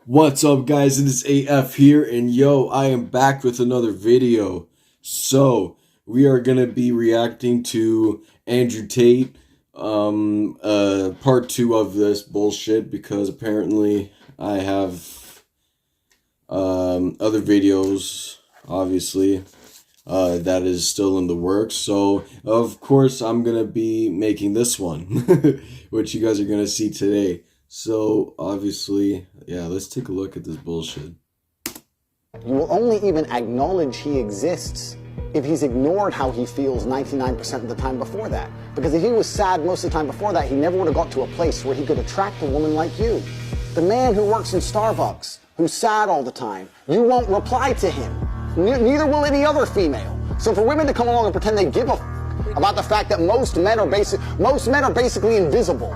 What's up, guys? It is AF here, and yo, I am back with another video. So, we are gonna be reacting to Andrew Tate, part 2 of this bullshit, because apparently I have, other videos, obviously, that is still in the works. So, of course, I'm gonna be making this one, which you guys are gonna see today. So, obviously, yeah, let's take a look at this bullshit. You will only even acknowledge he exists if he's ignored how he feels 99% of the time before that. Because if he was sad most of the time before that, he never would have got to a place where he could attract a woman like you. The man who works in Starbucks, who's sad all the time, you won't reply to him. Neither will any other female. So for women to come along and pretend they give a about the fact that most men are basically invisible.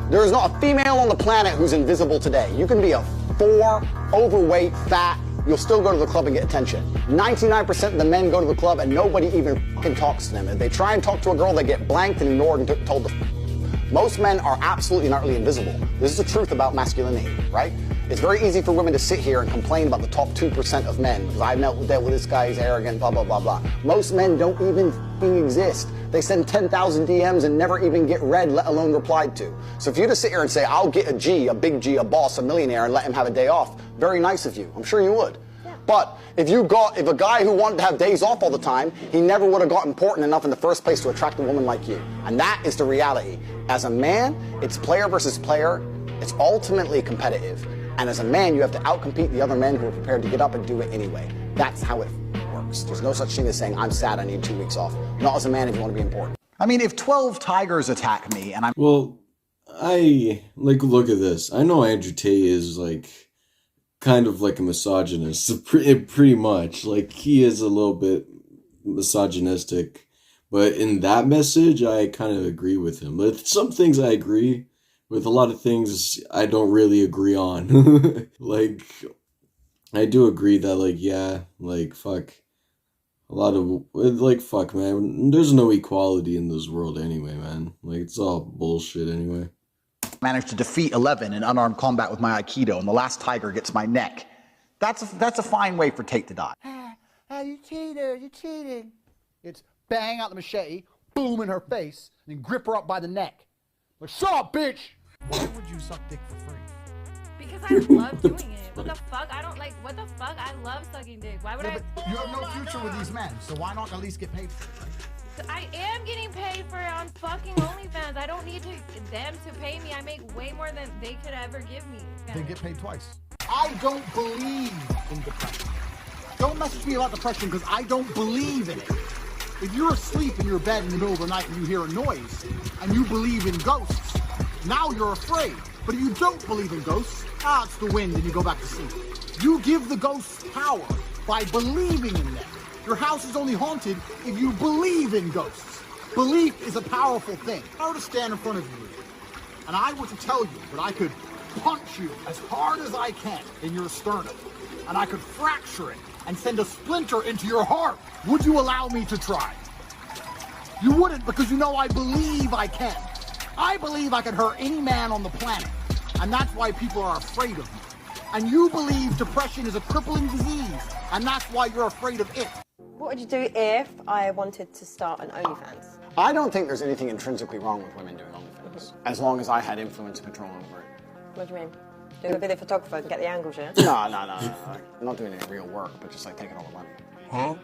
There is not a female on the planet who's invisible today. You can be a 4, overweight, fat, you'll still go to the club and get attention. 99% of the men go to the club and nobody even fucking talks to them. If they try and talk to a girl, they get blanked and ignored and told to Most men are absolutely and utterly invisible. This is the truth about masculinity, right? It's very easy for women to sit here and complain about the top 2% of men, because I dealt with this guy, he's arrogant, blah, blah, blah, blah. Most men don't even fucking exist. They send 10,000 DMs and never even get read, let alone replied to. So if you just sit here and say, I'll get a G, a big G, a boss, a millionaire, and let him have a day off, very nice of you. I'm sure you would. Yeah. But if a guy who wanted to have days off all the time, he never would have got important enough in the first place to attract a woman like you. And that is the reality. As a man, it's player versus player. It's ultimately competitive. And as a man, you have to outcompete the other men who are prepared to get up and do it anyway. That's how it works. There's no such thing as saying, I'm sad, I need 2 weeks off. Not as a man if you want to be important. I mean, if 12 tigers attack me and I'm... Well, look at this. I know Andrew Tate is, kind of like a misogynist, pretty much. Like, he is a little bit misogynistic. But in that message, I kind of agree with him. With some things I agree. With a lot of things, I don't really agree on. I do agree that, fuck. A lot of, fuck, man. There's no equality in this world anyway, man. It's all bullshit anyway. managed to defeat 11 in unarmed combat with my Aikido, and the last tiger gets my neck. That's a fine way for Tate to die. You cheated, you cheated. It's bang out the machete, boom in her face, and then grip her up by the neck. Like, shut up, bitch! Why would you suck dick for free? Because I love doing it. What the fuck? What the fuck? I love sucking dick. Why would I? You have no future with these men, so why not at least get paid for it? I am getting paid for it on fucking OnlyFans. I don't need them to pay me. I make way more than they could ever give me. They get paid twice. I don't believe in depression. Don't message me about depression because I don't believe in it. If you're asleep in your bed in the middle of the night and you hear a noise and you believe in ghosts, now you're afraid. But if you don't believe in ghosts, it's the wind and you go back to sleep. You give the ghosts power by believing in them. Your house is only haunted if you believe in ghosts. Belief is a powerful thing. If I were to stand in front of you and I were to tell you that I could punch you as hard as I can in your sternum and I could fracture it and send a splinter into your heart, would you allow me to try? You wouldn't, because you know I believe I can. I believe I could hurt any man on the planet, and that's why people are afraid of me. And you believe depression is a crippling disease, and that's why you're afraid of it. What would you do if I wanted to start an OnlyFans? I don't think there's anything intrinsically wrong with women doing OnlyFans, as long as I had influence and control over it. What do you mean? Doing a video photographer and get the angles, yeah? No. I'm not doing any real work, but just taking all the money. Huh?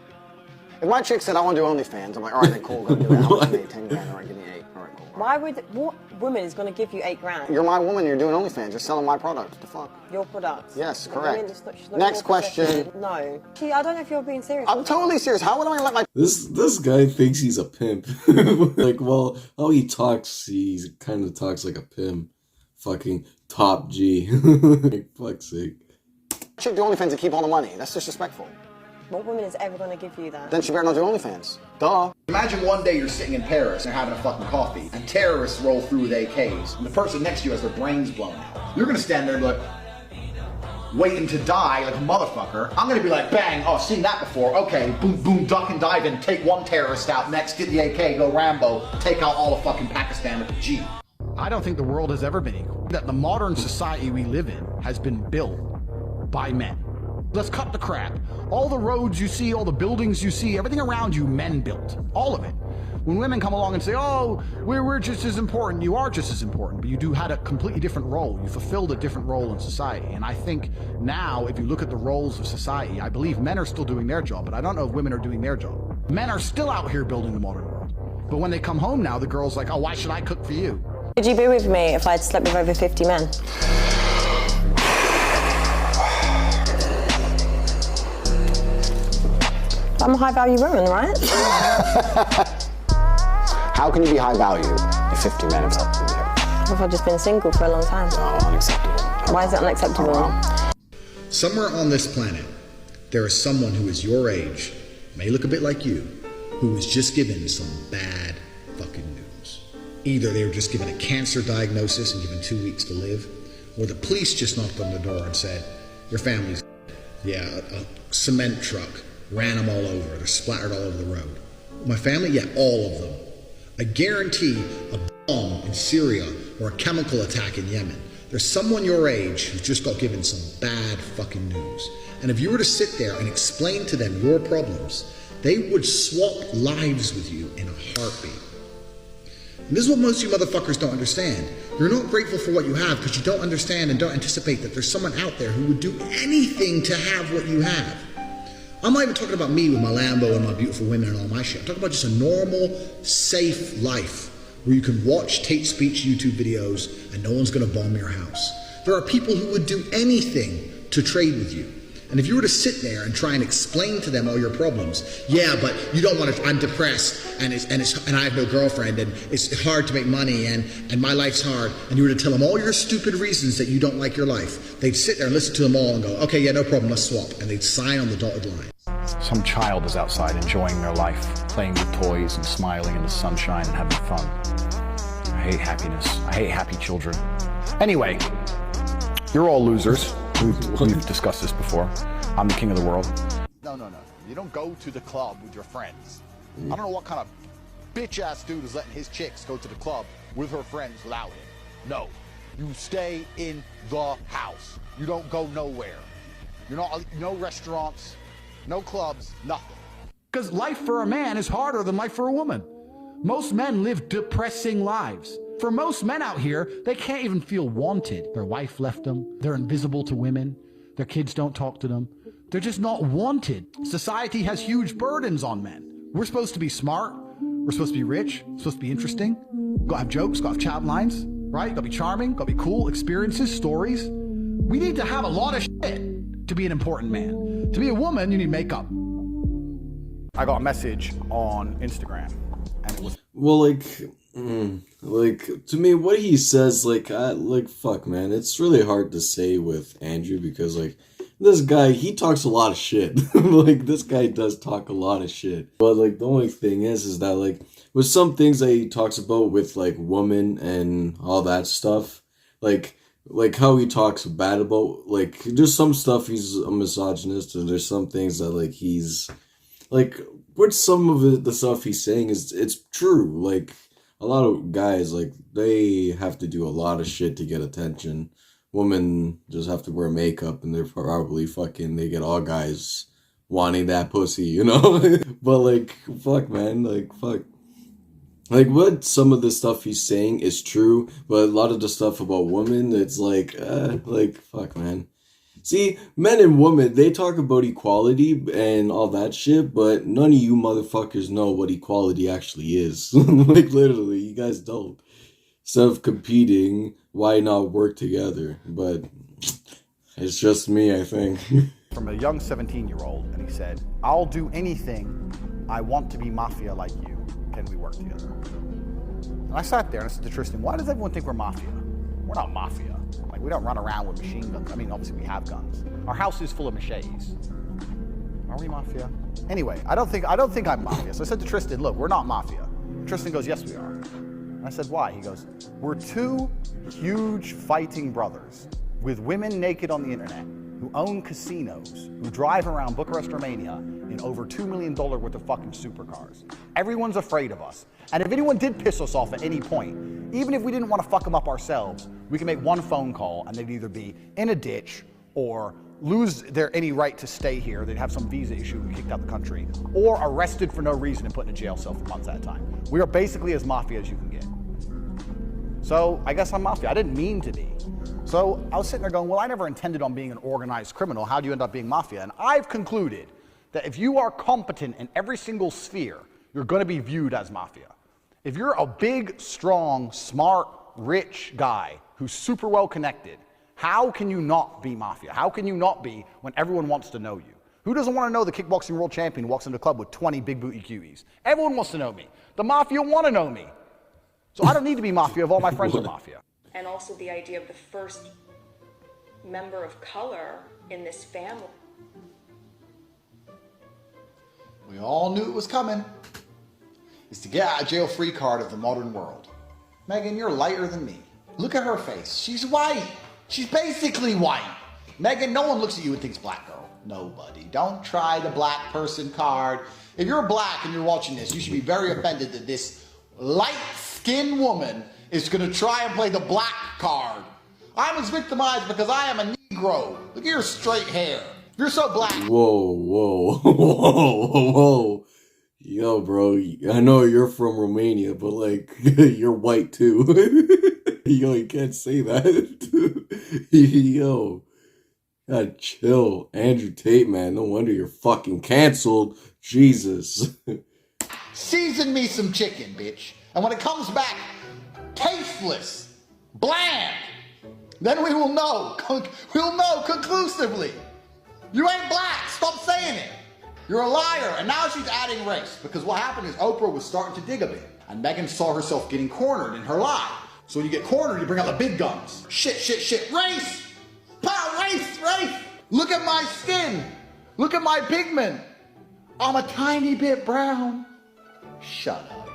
If my chick said, I want to do OnlyFans, I'm like, all right, then cool, go do it. How much you need? 10 grand, all right, give me 8. All right, cool. What woman is going to give you 8 grand? You're my woman, you're doing OnlyFans, you're selling my product. What the fuck? Your product? Yes, She's correct. not Next question. No. I don't know if you're being serious. I'm totally serious. How would I let my... This guy thinks he's a pimp. How he talks, he kind of talks like a pimp. Fucking top G. Fuck's sake. chick do OnlyFans and keep all the money? That's disrespectful. What woman is ever going to give you that? Then she better not do OnlyFans. Duh. Imagine one day you're sitting in Paris and having a fucking coffee, and terrorists roll through with AKs, and the person next to you has their brains blown out. You're gonna stand there and be like, waiting to die like a motherfucker. I'm gonna be like, bang, oh, seen that before. Okay, boom, boom, duck and dive in, take one terrorist out, next get the AK, go Rambo, take out all of fucking Pakistan with the G. I don't think the world has ever been equal. That the modern society we live in has been built by men. Let's cut the crap. All the roads you see, all the buildings you see, everything around you, men built. All of it. When women come along and say, oh, we're just as important, you are just as important, but you had a completely different role. You fulfilled a different role in society. And I think now, if you look at the roles of society, I believe men are still doing their job, but I don't know if women are doing their job. Men are still out here building the modern world. But when they come home now, the girl's like, oh, why should I cook for you? Would you be with me if I'd slept with over 50 men? I'm a high value woman, right? How can you be high value if 50 men have slept with you? What if I've just been single for a long time? No, unacceptable. Why is it unacceptable? Oh, wow. Somewhere on this planet, there is someone who is your age, may look a bit like you, who was just given some bad fucking news. Either they were just given a cancer diagnosis and given 2 weeks to live, or the police just knocked on the door and said, your family's dead. Yeah, a cement truck ran them all over. They're splattered all over the road. My family? Yeah, all of them. I guarantee a bomb in Syria or a chemical attack in Yemen. There's someone your age who just got given some bad fucking news. And if you were to sit there and explain to them your problems, they would swap lives with you in a heartbeat. And this is what most of you motherfuckers don't understand. You're not grateful for what you have because you don't understand and don't anticipate that there's someone out there who would do anything to have what you have. I'm not even talking about me with my Lambo and my beautiful women and all my shit. I'm talking about just a normal, safe life where you can watch Tate Speech YouTube videos and no one's gonna bomb your house. There are people who would do anything to trade with you. And if you were to sit there and try and explain to them all your problems, yeah, but you don't want to, I'm depressed and I have no girlfriend and it's hard to make money and my life's hard, and you were to tell them all your stupid reasons that you don't like your life, they'd sit there and listen to them all and go, okay, yeah, no problem, let's swap. And they'd sign on the dotted line. Some child is outside enjoying their life, playing with toys and smiling in the sunshine and having fun. I hate happiness. I hate happy children. Anyway, you're all losers. We've discussed this before. I'm the king of the world. No. You don't go to the club with your friends. I don't know what kind of bitch-ass dude is letting his chicks go to the club with her friends without him. No. You stay in the house. You don't go nowhere. You're not, no restaurants, no clubs, nothing. Because life for a man is harder than life for a woman. Most men live depressing lives. For most men out here, they can't even feel wanted. Their wife left them. They're invisible to women. Their kids don't talk to them. They're just not wanted. Society has huge burdens on men. We're supposed to be smart. We're supposed to be rich. Supposed to be interesting. Gotta have jokes, gotta have chat lines, right? Gotta be charming, gotta be cool, experiences, stories. We need to have a lot of shit to be an important man. To be a woman, you need makeup. I got a message on Instagram, and it was... Well, to me, what he says, fuck, man, it's really hard to say with Andrew because, this guy, he talks a lot of shit. This guy does talk a lot of shit. But, the only thing is that, with some things that he talks about with, women and all that stuff, how he talks bad about, there's some stuff he's a misogynist, and there's some things that, he's, with some of the stuff he's saying it's true. A lot of guys, they have to do a lot of shit to get attention. Women just have to wear makeup and they're probably they get all guys wanting that pussy, you know? But, fuck, man, fuck. What some of the stuff he's saying is true, but a lot of the stuff about women, it's fuck, man. See, men and women, they talk about equality and all that shit, but none of you motherfuckers know what equality actually is. Literally, you guys don't. Instead of competing, why not work together? But it's just me, I think. From a young 17-year-old, and he said, I'll do anything. I want to be mafia like you. Can we work together? And I sat there and I said to Tristan, why does everyone think we're mafia? We're not mafia. We don't run around with machine guns. I mean, obviously we have guns. Our house is full of machetes. Are we mafia? Anyway, I don't think I'm mafia. So I said to Tristan, look, we're not mafia. Tristan goes, yes, we are. And I said, why? He goes, we're two huge fighting brothers with women naked on the internet who own casinos, who drive around Bucharest, Romania in over $2 million worth of fucking supercars. Everyone's afraid of us. And if anyone did piss us off at any point, even if we didn't want to fuck them up ourselves, we can make one phone call and they'd either be in a ditch or lose their any right to stay here, they'd have some visa issue and kicked out the country, or arrested for no reason and put in a jail cell for months at a time. We are basically as mafia as you can get. So I guess I'm mafia. I didn't mean to be. So I was sitting there going, well, I never intended on being an organized criminal. How do you end up being mafia? And I've concluded that if you are competent in every single sphere, you're going to be viewed as mafia. If you're a big, strong, smart, rich guy who's super well connected, how can you not be mafia? How can you not be when everyone wants to know you? Who doesn't want to know the kickboxing world champion who walks into the club with 20 big booty cuties? Everyone wants to know me. The mafia want to know me. So I don't need to be mafia if all my friends are mafia. And also the idea of the first member of color in this family. We all knew it was coming. It's to get out of jail free card of the modern world. Megan, you're lighter than me. Look at her face. She's white. She's basically white. Megan, no one looks at you and thinks black girl. Nobody. Don't try the black person card. If you're black and you're watching this, you should be very offended that this light-skinned woman is going to try and play the black card. I'm as victimized because I am a Negro. Look at your straight hair. You're so black. Whoa, whoa, whoa, whoa. Yo, bro, I know you're from Romania, but, like, you're white, too. Yo, you can't say that. Yo. God, chill. Andrew Tate, man. No wonder you're fucking canceled. Jesus. Season me some chicken, bitch. And when it comes back tasteless, bland, then we will know. We'll know conclusively. You ain't black. Stop saying it. You're a liar. And now she's adding race. Because what happened is Oprah was starting to dig a bit. And Megan saw herself getting cornered in her lie. So when you get cornered, you bring out the big guns. Shit, shit, shit. Race! Pow, race, race! Look at my skin. Look at my pigment. I'm a tiny bit brown. Shut up.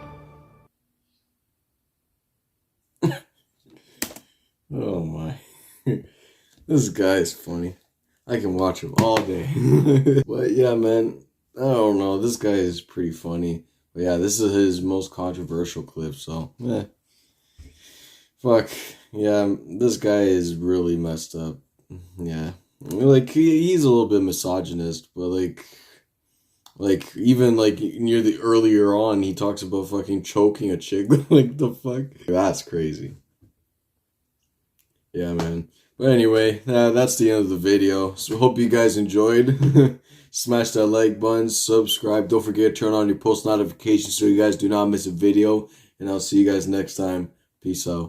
Oh, my. This guy is funny. I can watch him all day. But yeah, man, I don't know. This guy is pretty funny. But yeah, this is his most controversial clip, so fuck. Yeah, this guy is really messed up. Yeah. Like, he's a little bit misogynist, but like even like near the earlier on, he talks about fucking choking a chick. Like, the fuck? That's crazy. Yeah, man. But anyway, that's the end of the video. So hope you guys enjoyed. Smash that like button, subscribe. Don't forget to turn on your post notifications so you guys do not miss a video. And I'll see you guys next time. Peace out.